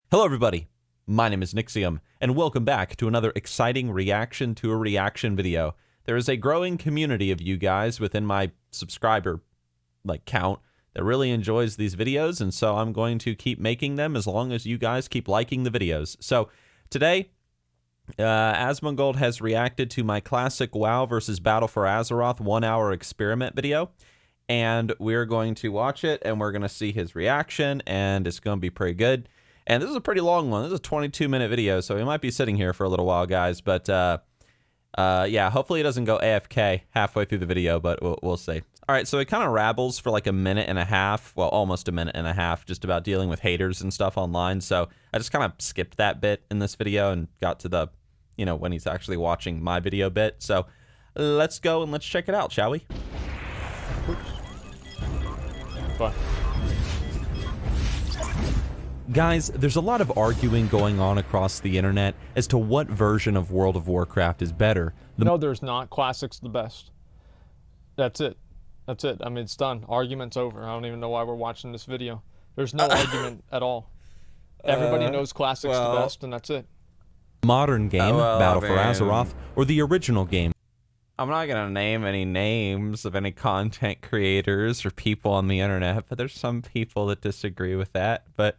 Hello everybody, my name is Nixxiom, and welcome back to another exciting reaction to a reaction video. There is a growing community of you guys within my subscriber count that really enjoys these videos, and so I'm going to keep making them as long as you guys keep liking the videos. So today, Asmongold has reacted to my classic WoW versus Battle for Azeroth 1-hour experiment video, and we're going to watch it, and we're going to see his reaction, and it's going to be pretty good. And this is a pretty long one. This is a 22-minute video, so we might be sitting here for a little while, guys. But, yeah, hopefully it doesn't go AFK halfway through the video, but we'll see. All right, so it kind of rabbles for like a minute and a half, well, almost a minute and a half, just about dealing with haters and stuff online. So I just kind of skipped that bit in this video and got to the, you know, when he's actually watching my video bit. So let's go and let's check it out, shall we? Bye. Guys, there's a lot of arguing going on across the internet as to what version of World of Warcraft is better. No, there's not. Classic's the best. That's it. That's it. I mean, it's done. Argument's over. I don't even know why we're watching this video. There's no argument at all. Everybody knows Classic's the best, and that's it. Modern game, Battle for Azeroth, or the original game. I'm not going to name any names of any content creators or people on the internet, but there's some people that disagree with that, but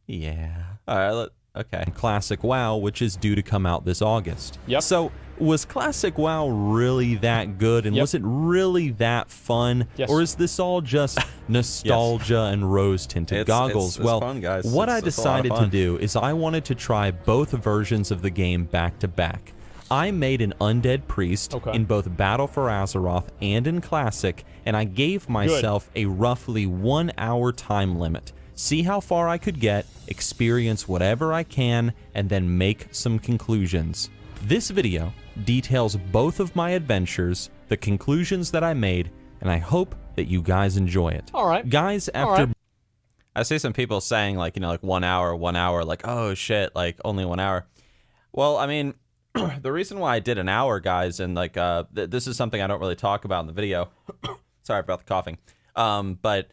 yeah. All right, okay. Classic WoW, which is due to come out this August. Yep. So, was Classic WoW really that good, and was it really that fun? Yes. Or is this all just nostalgia and rose-tinted goggles? It's fun, guys. What I decided to do is I wanted to try both versions of the game back to back. I made an undead priest in both Battle for Azeroth and in Classic, and I gave myself a roughly 1-hour time limit. See how far I could get, experience whatever I can, and then make some conclusions. This video details both of my adventures, the conclusions that I made, and I hope that you guys enjoy it. All right. Guys, after... I see some people saying, like, you know, like 1 hour, like, oh shit, like only 1 hour. Well, I mean, the reason why I did an hour, guys, and like, this is something I don't really talk about in the video. Sorry about the coughing. But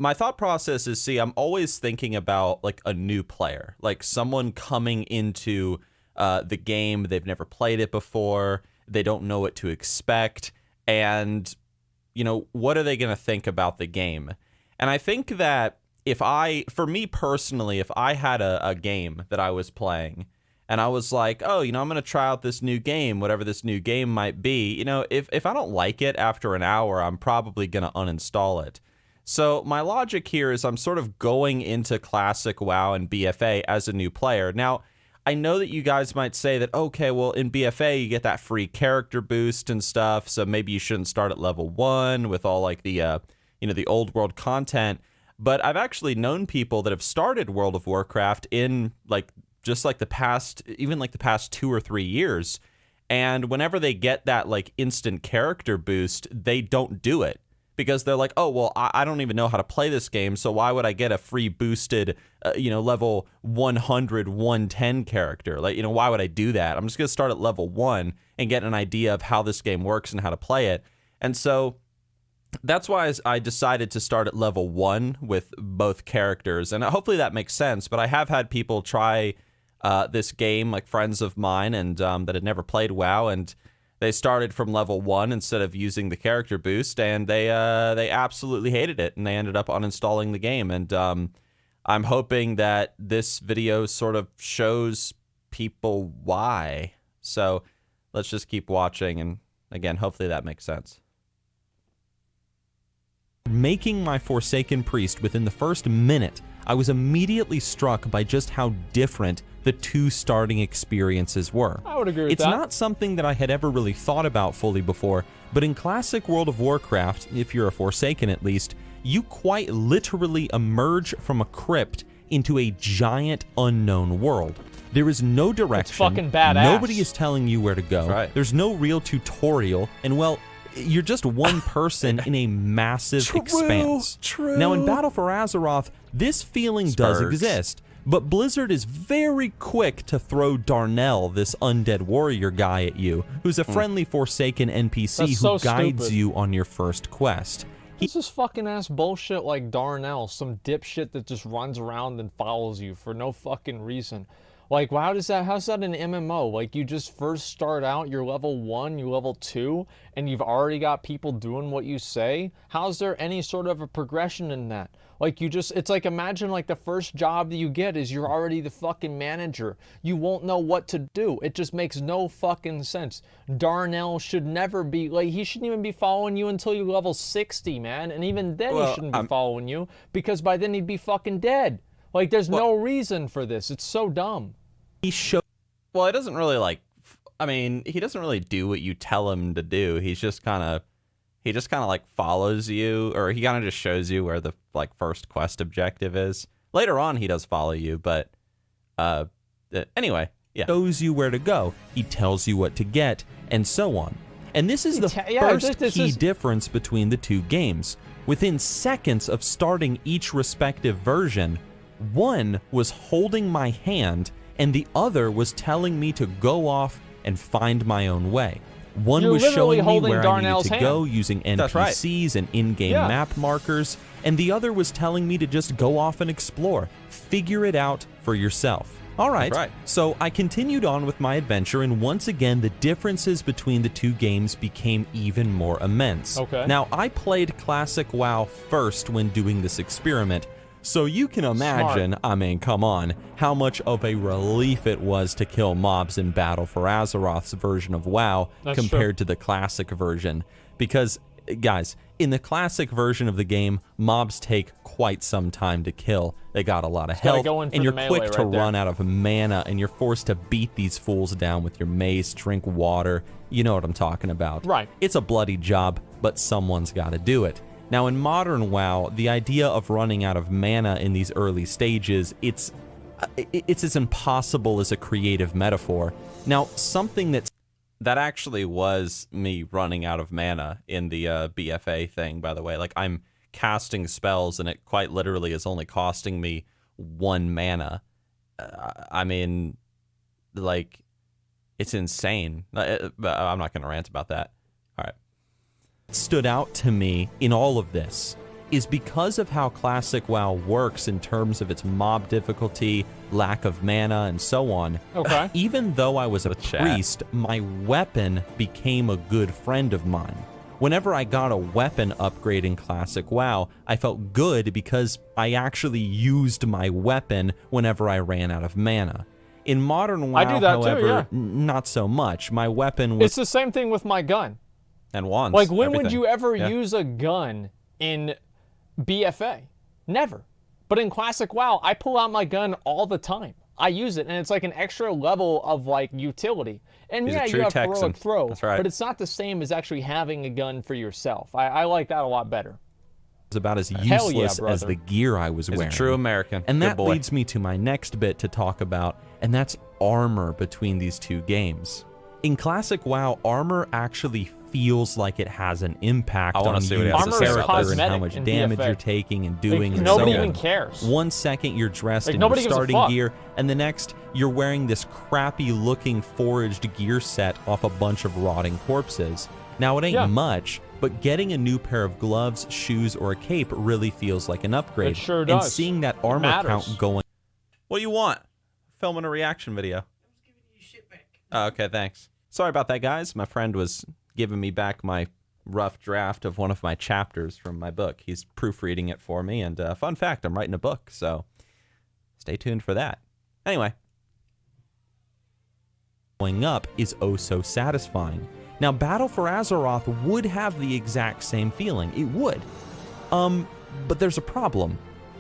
my thought process is, see, I'm always thinking about like a new player, like someone coming into the game. They've never played it before. They don't know what to expect. And, you know, what are they going to think about the game? And I think that for me personally, if I had a game that I was playing and I was like, oh, you know, I'm going to try out this new game, whatever this new game might be, you know, if I don't like it after an hour, I'm probably going to uninstall it. So my logic here is I'm sort of going into Classic WoW and BFA as a new player. Now, I know that you guys might say that, okay, well, in BFA, you get that free character boost and stuff, so maybe you shouldn't start at level 1 with all, like, the, you know, the old world content. But I've actually known people that have started World of Warcraft in, like, just, like, the past 2 or 3 years. And whenever they get that, like, instant character boost, they don't do it. Because they're like, oh, well, I don't even know how to play this game, so why would I get a free boosted, you know, level 100, 110 character? Like, you know, why would I do that? I'm just going to start at level 1 and get an idea of how this game works and how to play it. And so that's why I decided to start at level 1 with both characters. And hopefully that makes sense, but I have had people try this game, like friends of mine, and that had never played WoW, and they started from level 1 instead of using the character boost, and they absolutely hated it, and they ended up uninstalling the game. And I'm hoping that this video sort of shows people why. So let's just keep watching, and again, hopefully that makes sense. Making my Forsaken Priest within the first minute, I was immediately struck by just how different the two starting experiences were. I would agree with that. It's not something that I had ever really thought about fully before, but in Classic World of Warcraft, if you're a Forsaken at least, you quite literally emerge from a crypt into a giant unknown world. There is no direction. It's fucking badass. Nobody is telling you where to go. Right. There's no real tutorial, and well, you're just one person in a massive expanse. Now, in Battle for Azeroth, this feeling does exist, but Blizzard is very quick to throw Darnell, this undead warrior guy, at you, who's a friendly Forsaken NPC who guides you on your first quest. This is fucking ass bullshit like Darnell, some dipshit that just runs around and follows you for no fucking reason. Like, how's that an MMO? Like, you just first start out, you're level 1, you're level 2, and you've already got people doing what you say? How's there any sort of a progression in that? Like, it's like, imagine like the first job that you get is you're already the fucking manager. You won't know what to do. It just makes no fucking sense. Darnell should never be, like, he shouldn't even be following you until you level 60, man. And even then he shouldn't be following you, because by then he'd be fucking dead. Like, there's no reason for this. It's so dumb. Well, it doesn't really, like, I mean, he doesn't really do what you tell him to do. He just kind of like follows you, or he kind of just shows you where the like first quest objective is. Later on, he does follow you, but anyway, yeah. Shows you where to go. He tells you what to get, and so on. And this is the first key difference between the two games. Within seconds of starting each respective version, one was holding my hand, and the other was telling me to go off and find my own way. One was showing me where I needed to go using NPCs and in-game map markers, and the other was telling me to just go off and explore. Figure it out for yourself. All right, so I continued on with my adventure, and once again, the differences between the two games became even more immense. Okay. Now, I played Classic WoW first when doing this experiment, so you can imagine, I mean, come on, how much of a relief it was to kill mobs in Battle for Azeroth's version of WoW compared to the classic version. Because, guys, in the classic version of the game, mobs take quite some time to kill. They got a lot of health, and you're quick to run out of mana, and you're forced to beat these fools down with your mace, drink water. You know what I'm talking about. Right. It's a bloody job, but someone's got to do it. Now, in modern WoW, the idea of running out of mana in these early stages, it's as impossible as a creative metaphor. Now, something that actually was me running out of mana in the BFA thing, by the way. Like, I'm casting spells, and it quite literally is only costing me 1 mana. I mean, like, it's insane. But I'm not going to rant about that. All right. Stood out to me in all of this is because of how Classic WoW works in terms of its mob difficulty, lack of mana, and so on. Okay. Even though I was a priest, my weapon became a good friend of mine. Whenever I got a weapon upgrade in Classic WoW, I felt good because I actually used my weapon whenever I ran out of mana. In modern WoW, I do that however, too, not so much. My weapon was... It's the same thing with my gun. And wands. Like, when would you ever use a gun in BFA? Never. But in Classic WoW, I pull out my gun all the time. I use it, and it's like an extra level of, like, utility. And He's yeah, a true you have Texan. heroic throw, That's right. but it's not the same as actually having a gun for yourself. I like that a lot better. It's about as useless as the gear I was He's wearing. a true American. And Good that boy. leads me to my next bit to talk about, and that's armor between these two games. In Classic WoW, armor actually feels like it has an impact on you as a character and how much damage you're taking and doing, and nobody so on. even cares. 1 second you're dressed in your starting gear, and the next you're wearing this crappy looking foraged gear set off a bunch of rotting corpses. Now, it ain't much, but getting a new pair of gloves, shoes, or a cape really feels like an upgrade. It sure does. And seeing that armor count going... What do you want? Filming a reaction video. I was giving you shit back. Oh, okay, thanks. Sorry about that, guys. My friend was giving me back my rough draft of one of my chapters from my book. He's proofreading it for me, and fun fact, I'm writing a book, so stay tuned for that. Anyway. Going up is oh so satisfying. Now, Battle for Azeroth would have the exact same feeling. It would. But there's a problem.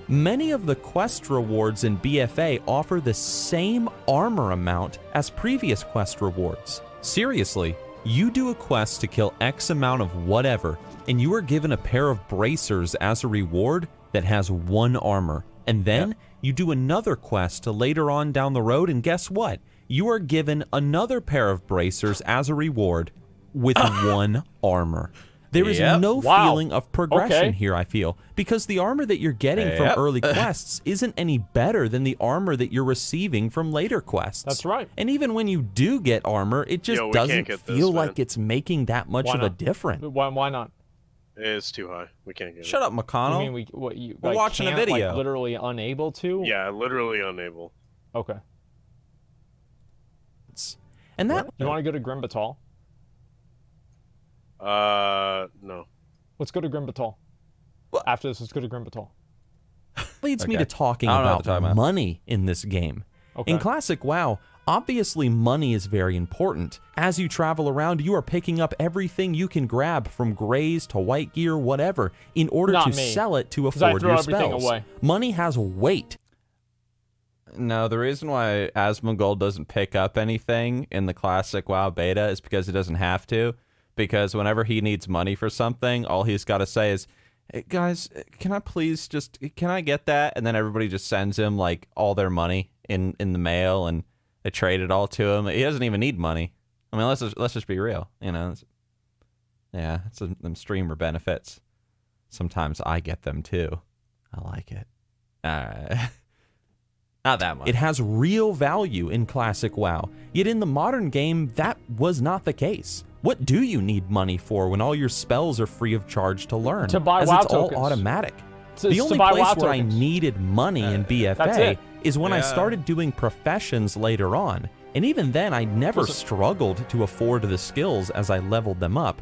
Many of the quest rewards in BFA offer the same armor amount as previous quest rewards. Seriously, you do a quest to kill X amount of whatever, and you are given a pair of bracers as a reward that has 1 armor. And then you do another quest to later on down the road, and guess what? You are given another pair of bracers as a reward with 1 armor. There is no feeling of progression here, I feel, because the armor that you're getting from early quests isn't any better than the armor that you're receiving from later quests. That's right. And even when you do get armor, it just doesn't feel like it's making that much of a difference. Why not? It's too high. We can't get it. Shut up, McConnell. You mean we're like, watching a video. Like, literally unable to? Yeah, literally unable. Okay. And that... You want to go to Grim Batal? No. Let's go to Grim Batal. After this, let's go to Grim Batal. Leads me to talking about money in this game. Okay. In Classic WoW, obviously money is very important. As you travel around, you are picking up everything you can grab, from grays to white gear, whatever, in order to sell it to afford your spells. Away. Money has weight. No, the reason why Asmongold doesn't pick up anything in the Classic WoW beta is because he doesn't have to. Because whenever he needs money for something, all he's got to say is, hey, guys, can I get that? And then everybody just sends him like all their money in the mail, and they trade it all to him. He doesn't even need money. I mean, let's just be real, you know. Yeah, it's them streamer benefits. Sometimes I get them too. I like it. Not that much. It has real value in Classic WoW. Yet in the modern game, that was not the case. What do you need money for when all your spells are free of charge to learn? To buy as WoW it's tokens. all automatic. The only place where I needed money in BFA is when I started doing professions later on. And even then, I never struggled to afford the skills as I leveled them up.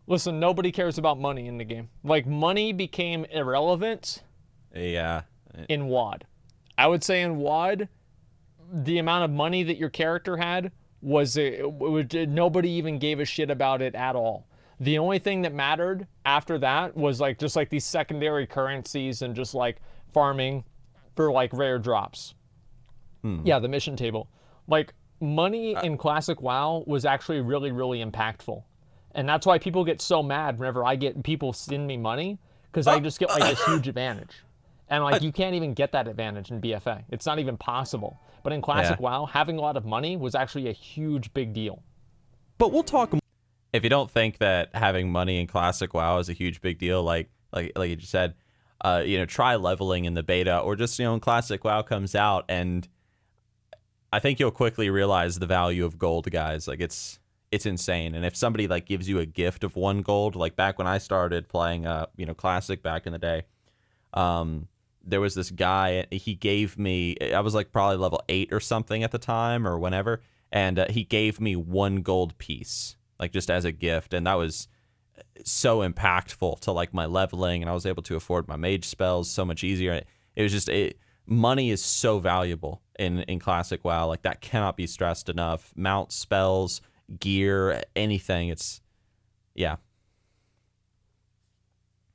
Listen, nobody cares about money in the game. Like, money became irrelevant in WoD. I would say in WoD, the amount of money that your character had was nobody even gave a shit about it at all. The only thing that mattered after that was like just like these secondary currencies and just like farming for like rare drops. Yeah, the mission table. Like, money in Classic WoW was actually really, really impactful. And that's why people get so mad whenever people send me money, because I just get like this huge advantage. And like, you can't even get that advantage in BFA. It's not even possible. But in Classic WoW, having a lot of money was actually a huge, big deal. But we'll talk. If you don't think that having money in Classic WoW is a huge, big deal, like you just said, try leveling in the beta, or just, when Classic WoW comes out, and I think you'll quickly realize the value of gold, guys. Like, it's insane. And if somebody like gives you a gift of 1 gold, like back when I started playing, Classic back in the day, there was this guy, he gave me, I was like probably level 8 or something at the time, or whenever, and he gave me 1 gold piece, like just as a gift, and that was so impactful to like my leveling, and I was able to afford my mage spells so much easier. It was just, money is so valuable in Classic WoW, like that cannot be stressed enough. Mount, spells, gear, anything,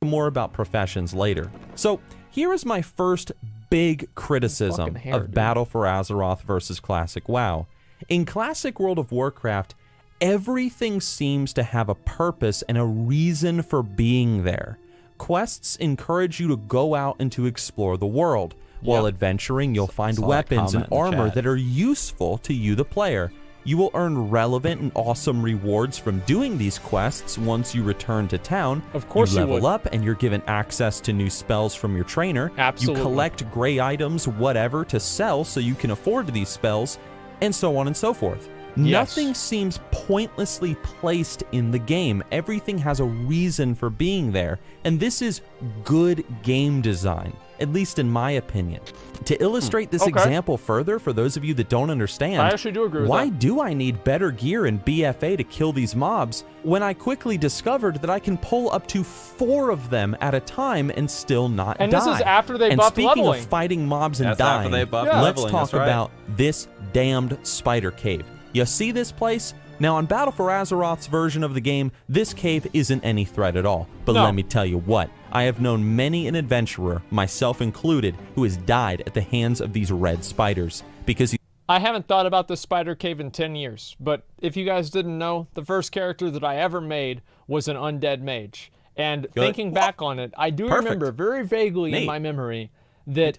More about professions later. So here is my first big criticism of Battle for Azeroth versus Classic WoW. In Classic World of Warcraft, everything seems to have a purpose and a reason for being there. Quests encourage you to go out and to explore the world. While adventuring, you'll find weapons and armor that are useful to you, the player. You will earn relevant and awesome rewards from doing these quests once you return to town. Of course you level up and you're given access to new spells from your trainer. Absolutely. You collect gray items, whatever, to sell so you can afford these spells, and so on and so forth. Nothing seems pointlessly placed in the game. Everything has a reason for being there, and this is good game design, at least in my opinion. To illustrate this example further, for those of you that don't understand, I actually do agree with why do I need better gear in BFA to kill these mobs when I quickly discovered that I can pull up to 4 of them at a time and still not die? And this is after they buffed leveling. And speaking of fighting mobs and dying, let's talk about this damned spider cave. You see this place? Now, on Battle for Azeroth's version of the game, this cave isn't any threat at all. But let me tell you what, I have known many an adventurer, myself included, who has died at the hands of these red spiders. Because I haven't thought about this spider cave in 10 years, but if you guys didn't know, the first character that I ever made was an undead mage. And thinking back on it, I do remember very vaguely in my memory that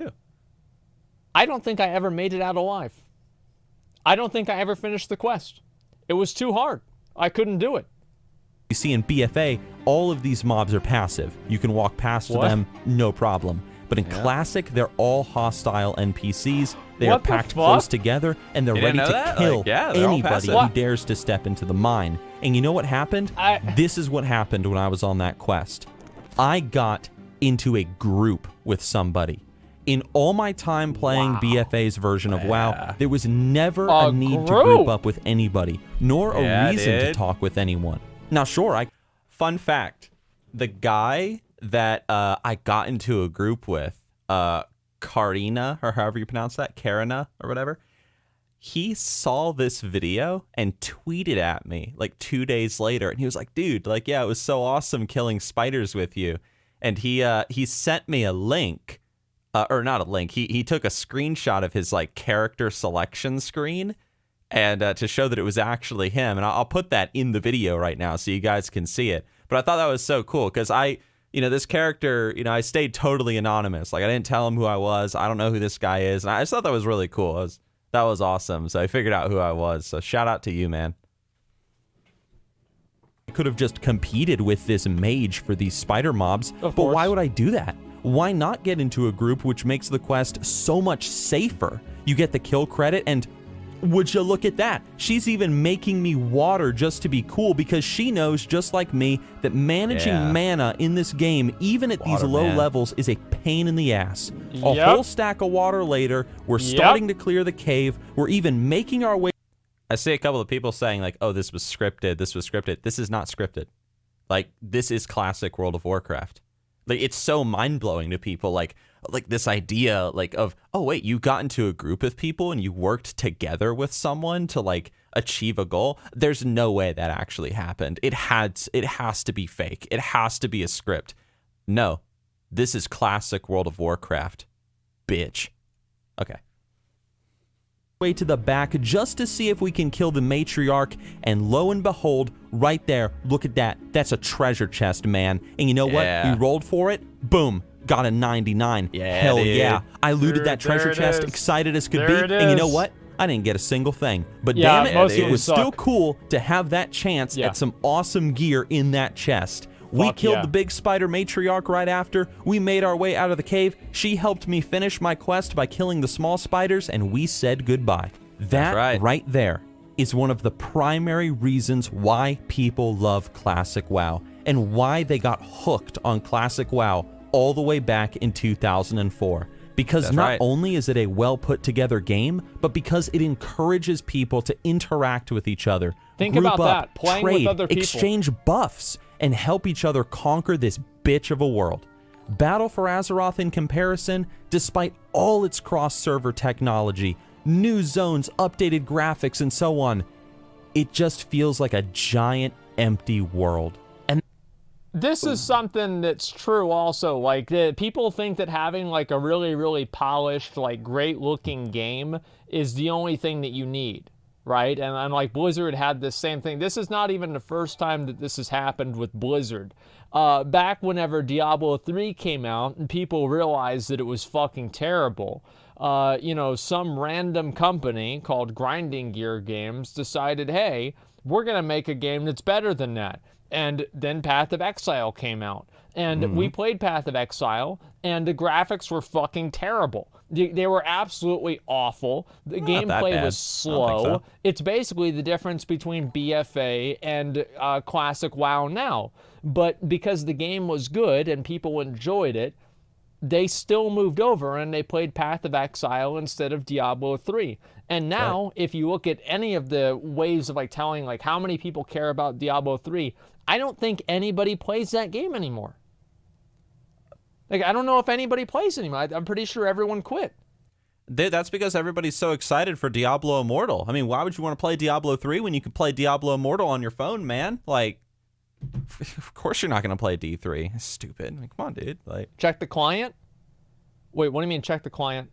I don't think I ever made it out alive. I don't think I ever finished the quest. It was too hard. I couldn't do it. You see, in BFA, all of these mobs are passive. You can walk past them, no problem. But in Classic, they're all hostile NPCs. They are What the packed fuck? close together, and they're You ready didn't know to that? kill Like, yeah, they're all anybody passive. who dares to step into the mine. And you know what happened? This is what happened when I was on that quest. I got into a group with somebody. In all my time playing BFA's version of WoW, there was never a need to group up with anybody, nor a reason to talk with anyone. Now, sure, Fun fact, the guy that I got into a group with, Karina, or however you pronounce that, Karina, or whatever, he saw this video and tweeted at me like 2 days later, and he was like, dude, like, yeah, it was so awesome killing spiders with you. And he sent me a link, or not a link, he took a screenshot of his like character selection screen, and to show that it was actually him. And I'll put that in the video right now so you guys can see it. But I thought that was so cool because this character, I stayed totally anonymous. Like, I didn't tell him who I was. I don't know who this guy is. And I just thought that was really cool. That was awesome. So I figured out who I was. So shout out to you, man. I could have just competed with this mage for these spider mobs, but why would I do that? Why not get into a group which makes the quest so much safer? You get the kill credit, and would you look at that? She's even making me water just to be cool because she knows, just like me, that managing mana in this game, even at these low levels, is a pain in the ass. A whole stack of water later, we're starting to clear the cave. We're even making our way. I see a couple of people saying like, oh, this was scripted. This was scripted. This is not scripted. Like, this is classic World of Warcraft. Like, it's so mind-blowing to people, like this idea, like, of, oh, wait, you got into a group of people and you worked together with someone to, like, achieve a goal. There's no way that actually happened. It has to be fake. It has to be a script. No, this is classic World of Warcraft, bitch. Okay. Way to the back just to see if we can kill the matriarch, and lo and behold, right there, look at that. That's a treasure chest, man. And you know what? We rolled for it. Boom. Got a 99. Hell dude. yeah. I looted that treasure chest, excited as could be. And you know what? I didn't get a single thing. But damn it was still cool to have that chance at some awesome gear in that chest. We killed the big spider matriarch right after. We made our way out of the cave. She helped me finish my quest by killing the small spiders, and we said goodbye. That right there is one of the primary reasons why people love Classic WoW and why they got hooked on Classic WoW all the way back in 2004. Because not only is it a well put together game, but because it encourages people to interact with each other. Think group about up, that. Playing trade, with other people. exchange buffs, and help each other conquer this bitch of a world. Battle for Azeroth, in comparison, despite all its cross-server technology, new zones, updated graphics, and so on, it just feels like a giant empty world. And this is something that's true also. Like, people think that having like a really, really polished, like great looking game is the only thing that you need, right? And like Blizzard had this same thing. This is not even the first time that this has happened with Blizzard. Back whenever Diablo 3 came out and people realized that it was fucking terrible, some random company called Grinding Gear Games decided, hey, we're going to make a game that's better than that. And then Path of Exile came out. And we played Path of Exile, and the graphics were fucking terrible. They were absolutely awful. The gameplay was slow. It's basically the difference between BFA and Classic WoW now. But because the game was good and people enjoyed it, they still moved over and they played Path of Exile instead of Diablo 3. And now, if you look at any of the ways of like telling like how many people care about Diablo 3, I don't think anybody plays that game anymore. Like, I don't know if anybody plays anymore. I'm pretty sure everyone quit. That's because everybody's so excited for Diablo Immortal. I mean, why would you want to play Diablo 3 when you can play Diablo Immortal on your phone, man? Like, of course you're not going to play D3. It's stupid. Like, come on, dude. Like, check the client? Wait, what do you mean check the client?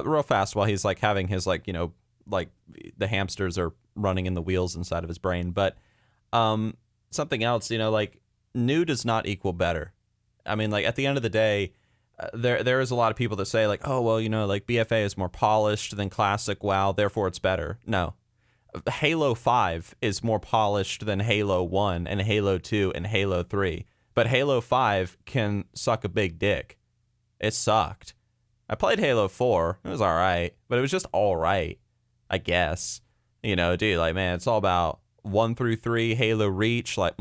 Real fast, while he's like having his like the hamsters are running in the wheels inside of his brain. But something else, like, new does not equal better. I mean, like, at the end of the day, there is a lot of people that say like, oh, well, like BFA is more polished than Classic WoW, therefore it's better. No. Halo 5 is more polished than Halo 1 and Halo 2 and Halo 3. but Halo 5 can suck a big dick. It sucked. I played Halo 4. It was all right, but it was just all right, I guess. You know, dude, like, man, it's all about 1 through 3, Halo Reach, like,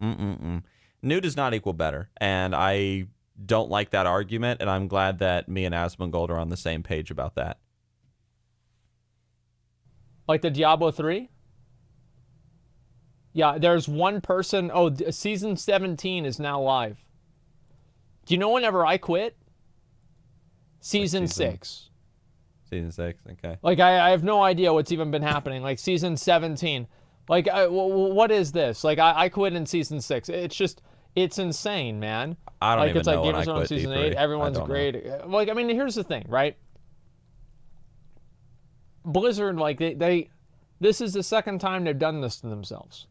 New does not equal better, and I don't like that argument, and I'm glad that me and Asmongold are on the same page about that. Like the Diablo 3? Yeah, there's one person. Oh, season 17 is now live. Do you know whenever I quit? Season 6. Season 6, okay. Like, I have no idea what's even been happening. Like, season 17. Like, what is this? Like, I quit in season 6. It's just, it's insane, man. I don't even know when I Gamers quit on season D3. 8. Everyone's great. Know. Like, I mean, here's the thing, right? Blizzard, like, this is the second time they've done this to themselves.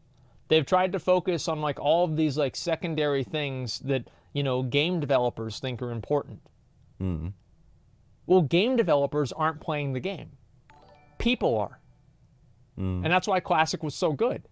They've tried to focus on, like, all of these, like, secondary things that, you know, game developers think are important. Mm-hmm. Well, game developers aren't playing the game. People are. And that's why Classic was so good.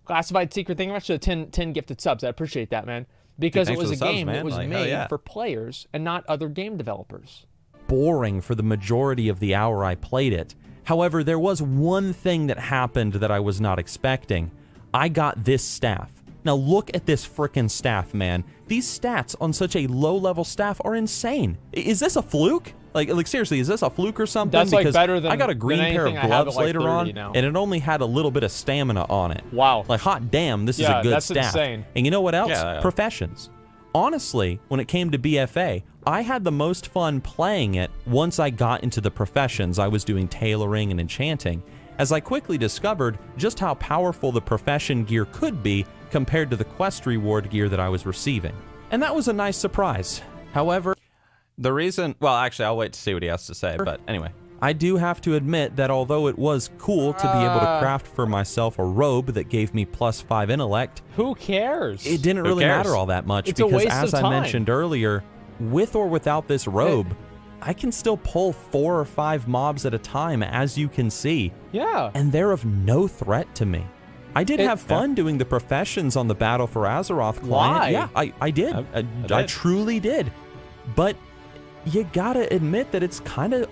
Classified Secret thing, actually 10 gifted subs. I appreciate that, man. Because it was a game that was made for players and not other game developers. Boring for the majority of the hour I played it. However, there was one thing that happened that I was not expecting. I got this staff. Now look at this frickin' staff, man. These stats on such a low-level staff are insane. Is this a fluke? Like seriously, is this a fluke or something? That's like better than I got a green pair of gloves later on, and it only had a little bit of stamina on it. Wow. Like, hot damn, this is a good staff. Insane. And you know what else? Professions. Honestly, when it came to BFA, I had the most fun playing it once I got into the professions. I was doing tailoring and enchanting, as I quickly discovered just how powerful the profession gear could be compared to the quest reward gear that I was receiving. And that was a nice surprise. However, the reason, well, actually, I'll wait to see what he has to say, but anyway. I do have to admit that although it was cool to be able to craft for myself a robe that gave me +5 intellect, who cares? It didn't really matter all that much, because as I mentioned earlier, with or without this robe, I can still pull 4 or 5 mobs at a time, as you can see. Yeah. And they're of no threat to me. I did have fun doing the professions on the Battle for Azeroth client. Why? Yeah, I did. I truly did. But you gotta admit that it's kind of...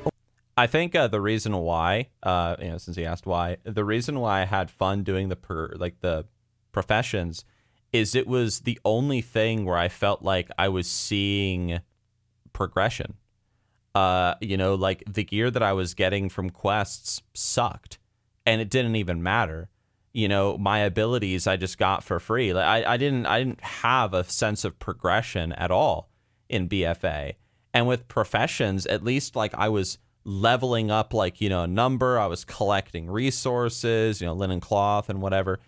I think the reason why, since he asked why, the reason why I had fun doing the professions is it was the only thing where I felt like I was seeing progression. Like the gear that I was getting from quests sucked, and it didn't even matter. You know, my abilities I just got for free. Like I didn't have a sense of progression at all in BFA. And with professions, at least like I was leveling up, like, a number. I was collecting resources, linen cloth and whatever,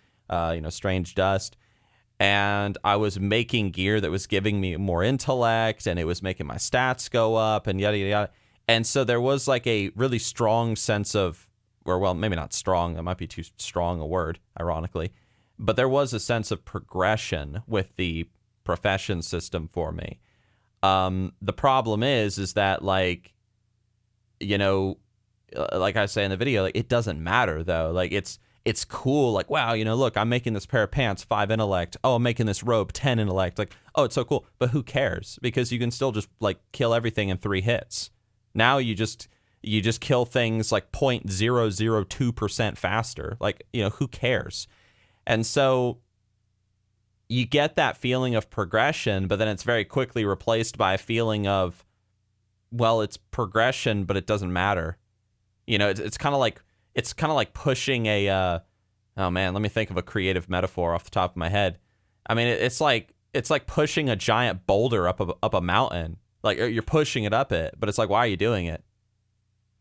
strange dust. And I was making gear that was giving me more intellect, and it was making my stats go up, and yada, yada, yada. And so there was like a really strong sense of, or well, maybe not strong, that might be too strong a word, ironically, but there was a sense of progression with the profession system for me. The problem is that, like, like I say in the video, like, it doesn't matter though. Like, it's cool. Like, wow, look, I'm making this pair of pants 5 intellect. Oh, I'm making this robe 10 intellect. Like, oh, it's so cool. But who cares? Because you can still just like kill everything in 3 hits. Now you just kill things like 0.002% faster. Like, who cares? And so you get that feeling of progression, but then it's very quickly replaced by a feeling of, well, it's progression, but it doesn't matter. It's kind of like pushing a, oh man, let me think of a creative metaphor off the top of my head. I mean, it's like pushing a giant boulder up a mountain. Like, you're pushing it up it, but it's like, why are you doing it?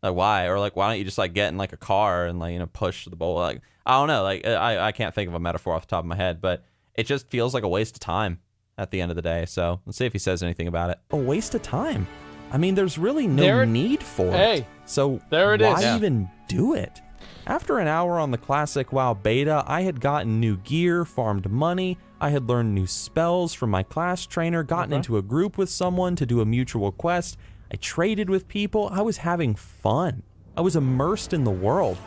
Like, why? Or like, why don't you just like get in like a car and like, push the boulder? Like, I don't know. Like, I can't think of a metaphor off the top of my head, but it just feels like a waste of time at the end of the day. So let's see if he says anything about it. A waste of time. I mean, there's really no need for it. So why even do it? After an hour on the classic WoW beta, I had gotten new gear, farmed money, I had learned new spells from my class trainer, gotten into a group with someone to do a mutual quest, I traded with people, I was having fun. I was immersed in the world.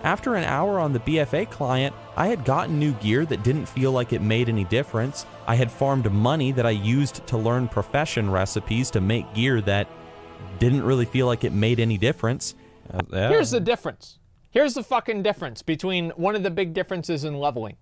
After an hour on the BFA client, I had gotten new gear that didn't feel like it made any difference. I had farmed money that I used to learn profession recipes to make gear that didn't really feel like it made any difference. Here's the difference. Here's the fucking difference between one of the big differences in leveling.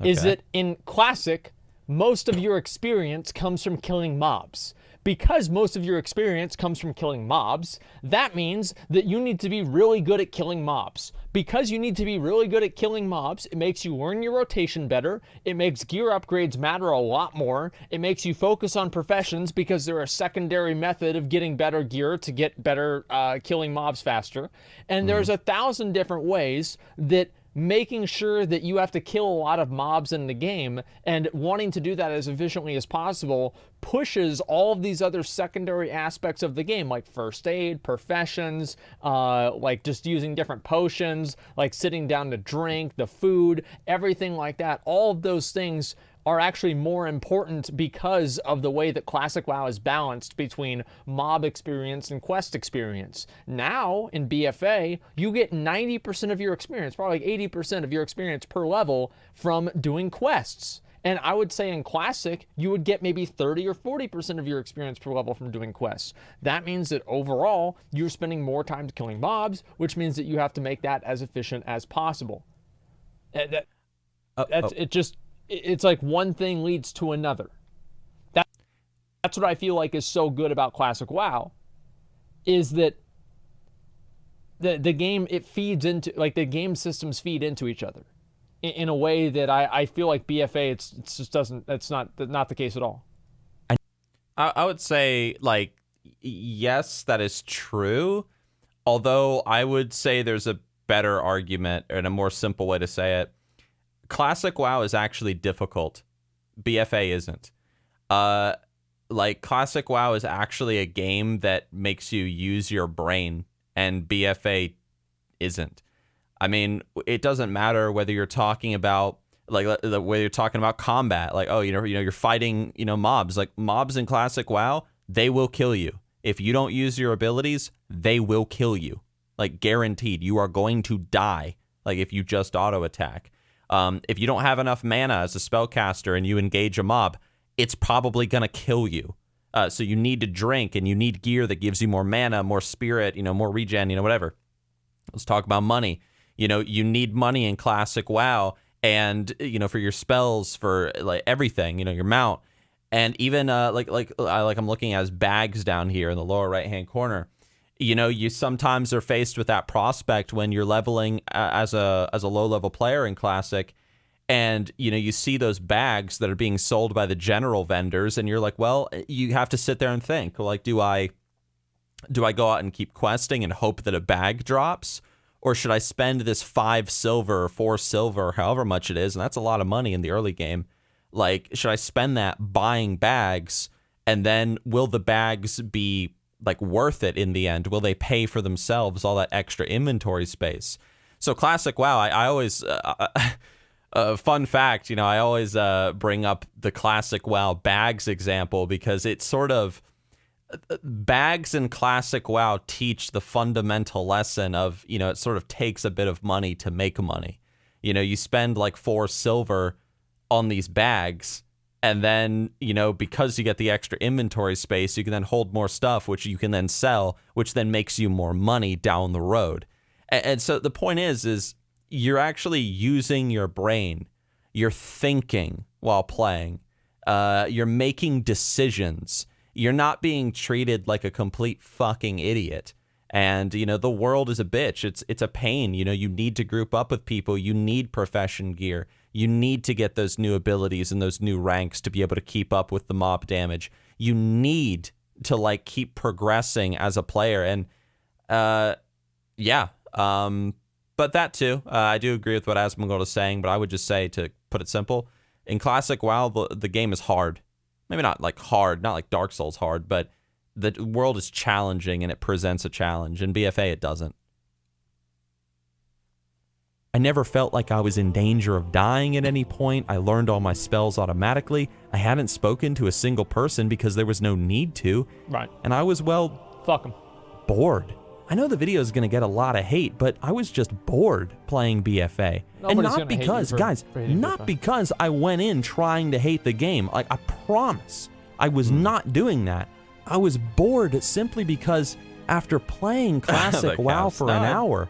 Is that in Classic, most of your experience comes from killing mobs. Because most of your experience comes from killing mobs, that means that you need to be really good at killing mobs. Because you need to be really good at killing mobs, it makes you learn your rotation better, it makes gear upgrades matter a lot more, it makes you focus on professions because they're a secondary method of getting better gear to get better killing mobs faster. And there's 1,000 different ways that making sure that you have to kill a lot of mobs in the game and wanting to do that as efficiently as possible pushes all of these other secondary aspects of the game, like first aid, professions, like just using different potions, like sitting down to drink, the food, everything like that. All of those things are actually more important because of the way that Classic WoW is balanced between mob experience and quest experience. Now, in BFA, you get 90% of your experience, probably like 80% of your experience per level from doing quests. And I would say in Classic, you would get maybe 30 or 40% of your experience per level from doing quests. That means that overall, you're spending more time killing mobs, which means that you have to make that as efficient as possible. It's like one thing leads to another. That's what I feel like is so good about Classic WoW, is that the game, it feeds into, like the game systems feed into each other in a way that I feel like BFA, it's not the case at all. I would say, like, yes, that is true. Although I would say there's a better argument and a more simple way to say it. Classic WoW is actually difficult. BFA isn't. Like, Classic WoW is actually a game that makes you use your brain, and BFA isn't. I mean, it doesn't matter whether you're talking about, like, whether you're talking about combat, like, oh, you're fighting, mobs. Like, mobs in Classic WoW, they will kill you. If you don't use your abilities, they will kill you. Like, guaranteed. You are going to die, like, if you just auto attack. If you don't have enough mana as a spellcaster and you engage a mob, it's probably going to kill you. So you need to drink, and you need gear that gives you more mana, more spirit, more regen, whatever. Let's talk about money. You need money in Classic WoW, and, for your spells, for like everything, your mount. And even like I'm looking at bags down here in the lower right-hand corner. You sometimes are faced with that prospect when you're leveling as a low-level player in Classic, and you see those bags that are being sold by the general vendors, and you're like, well, you have to sit there and think, like, do I go out and keep questing and hope that a bag drops, or should I spend this 5 silver or 4 silver, however much it is, and that's a lot of money in the early game, like, should I spend that buying bags, and then will the bags be like worth it in the end? Will they pay for themselves, all that extra inventory space? So Classic WoW, I always fun fact, I always bring up the Classic WoW bags example, because it's sort of bags in Classic WoW teach the fundamental lesson of, it sort of takes a bit of money to make money. You spend like 4 silver on these bags, and then, because you get the extra inventory space, you can then hold more stuff, which you can then sell, which then makes you more money down the road. And so the point is you're actually using your brain. You're thinking while playing. You're making decisions. You're not being treated like a complete fucking idiot. And, the world is a bitch. It's a pain. You need to group up with people. You need profession gear. You need to get those new abilities and those new ranks to be able to keep up with the mob damage. You need to, like, keep progressing as a player. And, but that too, I do agree with what Asmongold is saying, but I would just say, to put it simple, in Classic WoW, the game is hard. Maybe not like hard, not like Dark Souls hard, but the world is challenging and it presents a challenge. In BFA, it doesn't. I never felt like I was in danger of dying at any point. I learned all my spells automatically. I hadn't spoken to a single person because there was no need to. Right. And I was, fuck 'em. Bored. I know the video is going to get a lot of hate, but I was just bored playing BFA. And not because, guys, not because I went in trying to hate the game. Like, I promise, I was not doing that. I was bored simply because after playing Classic WoW for an hour,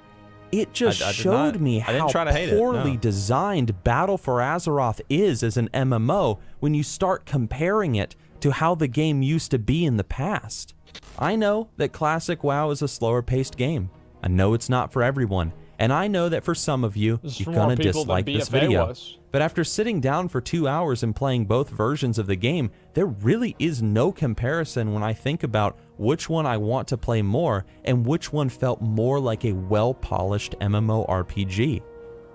it just showed me how poorly designed Battle for Azeroth is as an MMO when you start comparing it to how the game used to be in the past. I know that Classic WoW is a slower-paced game. I know it's not for everyone, and I know that for some of you, you're gonna dislike this video. But after sitting down for 2 hours and playing both versions of the game, there really is no comparison when I think about which one I want to play more and which one felt more like a well-polished MMORPG.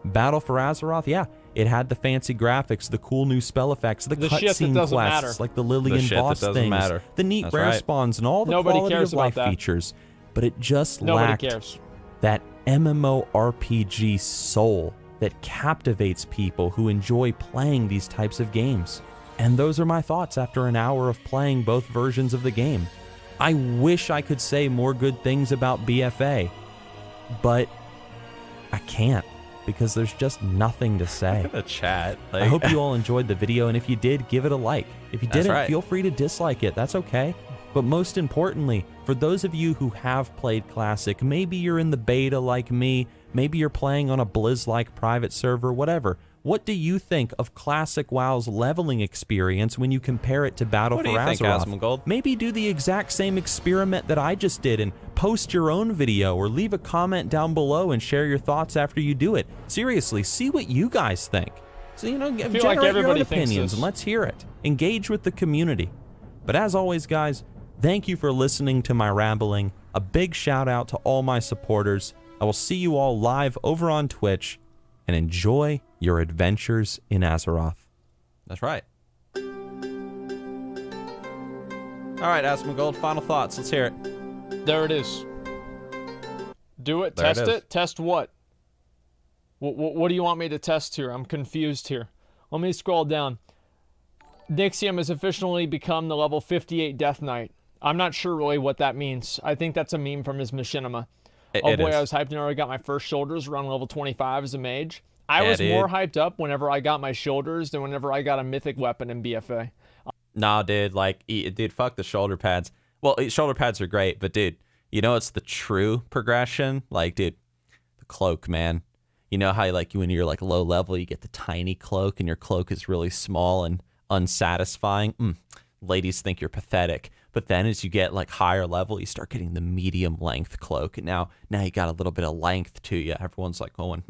Battle for Azeroth, yeah, it had the fancy graphics, the cool new spell effects, the cutscene quests like the Lillian boss things, the neat rare spawns, and all the quality of life features. But it just lacked that MMORPG soul that captivates people who enjoy playing these types of games. And those are my thoughts after an hour of playing both versions of the game. I wish I could say more good things about BFA, but I can't because there's just nothing to say. Look at the chat. I hope you all enjoyed the video, and if you did, give it a like. If you didn't, feel free to dislike it. That's okay. But most importantly, for those of you who have played Classic, maybe you're in the beta like me, maybe you're playing on a Blizz-like private server, whatever. What do you think of Classic WoW's leveling experience when you compare it to Battle for Azeroth? What do you think, Asmongold? Maybe do the exact same experiment that I just did and post your own video, or leave a comment down below and share your thoughts after you do it. Seriously, see what you guys think. So, you know, generate your own opinions and let's hear it. Engage with the community. But as always, guys, thank you for listening to my rambling. A big shout out to all my supporters. I will see you all live over on Twitch, and enjoy your adventures in Azeroth. That's right. All right, Asmongold, final thoughts. Let's hear it. There it is. Do it. Test it. Test what? What do you want me to test here? I'm confused here. Let me scroll down. Nixxiom has officially become the level 58 Death Knight. I'm not sure really what that means. I think that's a meme from his machinima. Oh boy, I was hyped and already got my first shoulders around level 25 as a mage. I was more hyped up whenever I got my shoulders than whenever I got a mythic weapon in BFA. Nah, dude, like, dude, fuck the shoulder pads. Well, shoulder pads are great, but dude, you know it's the true progression? Like, dude, the cloak, man. You know how, like, when you're, like, low level, you get the tiny cloak, and your cloak is really small and unsatisfying? Ladies think you're pathetic. But then as you get like higher level, you start getting the medium length cloak. And now you got a little bit of length to you. Everyone's like going,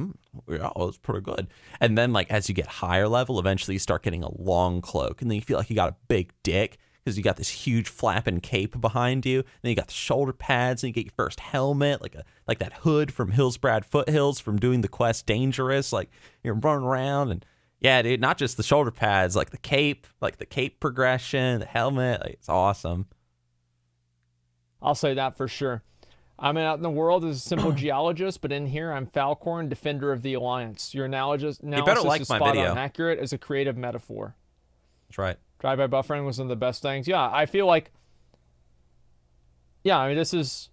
yeah, it's pretty good. And then like as you get higher level, eventually you start getting a long cloak. And then you feel like you got a big dick because you got this huge flapping cape behind you. Then you got the shoulder pads, and you get your first helmet, like that hood from Hillsbrad Foothills from doing the quest Dangerous. Like you're running around and yeah, dude, not just the shoulder pads, like the cape progression, the helmet, like, it's awesome. I'll say that for sure. I'm out in the world as a simple geologist, but in here I'm Falcorn, defender of the Alliance. Your analysis is spot on, accurate as a creative metaphor. That's right. Drive-by buffering was one of the best things. Yeah, I feel like, yeah, I mean, this is,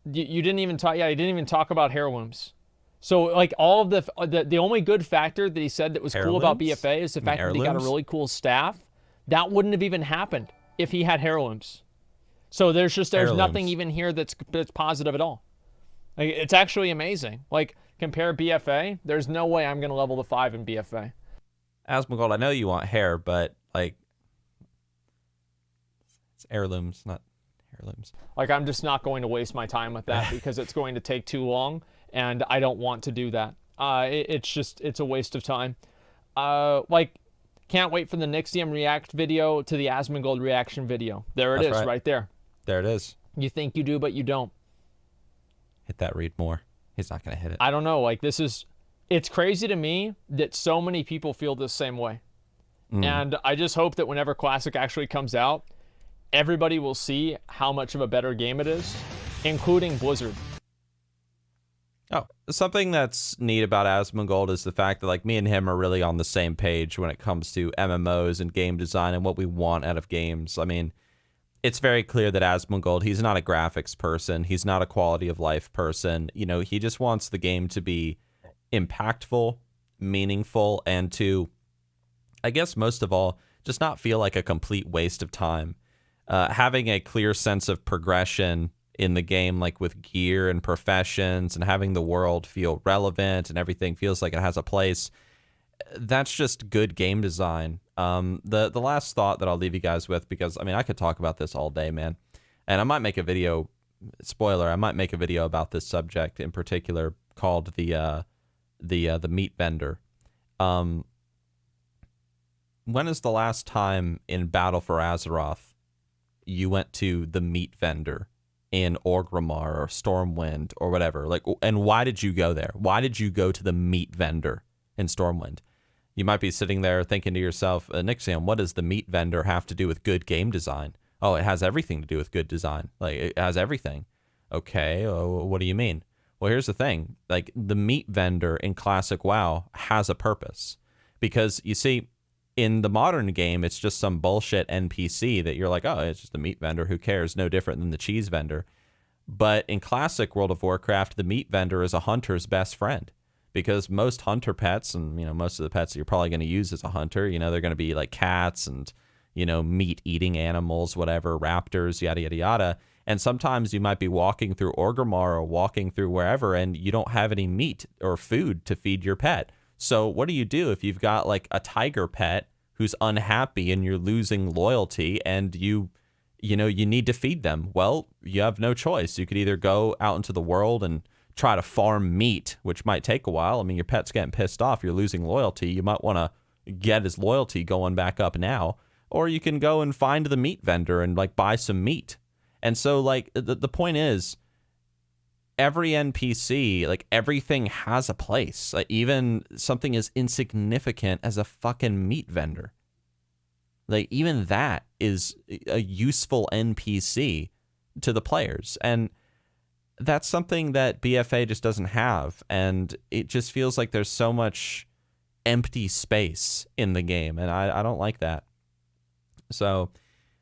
you didn't even talk, yeah, you didn't even talk about heirlooms. So, like, all of the only good factor that he said that was cool about BFA is the fact that he got a really cool staff. That wouldn't have even happened if he had heirlooms. So there's nothing even here that's positive at all. Like, it's actually amazing. Like, compare BFA, there's no way I'm going to level to 5 in BFA. Asmongold, I know you want hair, but, like, it's heirlooms, not heirlooms. Like, I'm just not going to waste my time with that because it's going to take too long. And I don't want to do that. It's a waste of time. Like, can't wait for the Nixxiom react video to the Asmongold reaction video. There it is, right there. There it is. You think you do, but you don't. Hit that read more. He's not going to hit it. I don't know. Like, it's crazy to me that so many people feel the same way. And I just hope that whenever Classic actually comes out, everybody will see how much of a better game it is, including Blizzard. Oh, something that's neat about Asmongold is the fact that like me and him are really on the same page when it comes to MMOs and game design and what we want out of games. I mean, it's very clear that Asmongold, he's not a graphics person. He's not a quality of life person. You know, he just wants the game to be impactful, meaningful, and to, I guess most of all, just not feel like a complete waste of time. Having a clear sense of progression in the game, like with gear and professions, and having the world feel relevant and everything feels like it has a place. That's just good game design. The last thought that I'll leave you guys with, because I mean I could talk about this all day, man, and I might make a video. Spoiler: I might make a video about this subject in particular, called the meat vendor. When is the last time in Battle for Azeroth you went to the meat vendor in Orgrimmar or Stormwind or whatever? Like, and why did you go there? Why did you go to the meat vendor in Stormwind? You might be sitting there thinking to yourself, Nixxiom, what does the meat vendor have to do with good game design? Oh, it has everything to do with good design. Like, it has everything. Okay, what do you mean? Well, here's the thing. Like, the meat vendor in Classic WoW has a purpose. Because, you see, in the modern game, it's just some bullshit NPC that you're like, oh, it's just a meat vendor. Who cares? No different than the cheese vendor. But in Classic World of Warcraft, the meat vendor is a hunter's best friend. Because most hunter pets, and you know, most of the pets that you're probably going to use as a hunter, you know, they're going to be like cats and, you know, meat eating animals, whatever, raptors, yada yada yada. And sometimes you might be walking through Orgrimmar or walking through wherever, and you don't have any meat or food to feed your pet. So what do you do if you've got like a tiger pet who's unhappy and you're losing loyalty, and you know you need to feed them? Well, you have no choice. You could either go out into the world and try to farm meat, which might take a while. I mean, your pet's getting pissed off. You're losing loyalty. You might want to get his loyalty going back up now. Or you can go and find the meat vendor and, like, buy some meat. And so, like, the point is, every NPC, like, everything has a place. Like, even something as insignificant as a fucking meat vendor. Like, even that is a useful NPC to the players. And that's something that BFA just doesn't have, and it just feels like there's so much empty space in the game, and I don't like that. So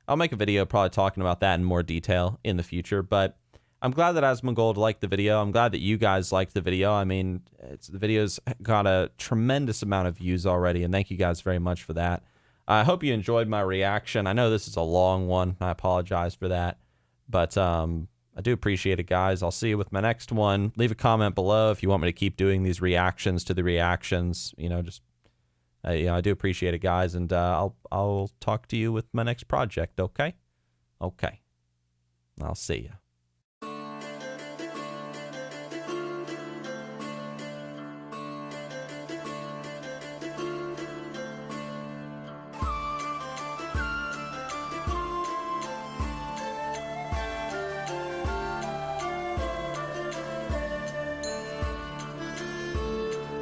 I'll make a video probably talking about that in more detail in the future, but I'm glad that Asmongold liked the video. I'm glad that you guys liked the video. I mean, the video's got a tremendous amount of views already, and thank you guys very much for that. I hope you enjoyed my reaction. I know this is a long one. I apologize for that, but I do appreciate it, guys. I'll see you with my next one. Leave a comment below if you want me to keep doing these reactions to the reactions. You know, just I do appreciate it, guys, and I'll talk to you with my next project. Okay. I'll see you.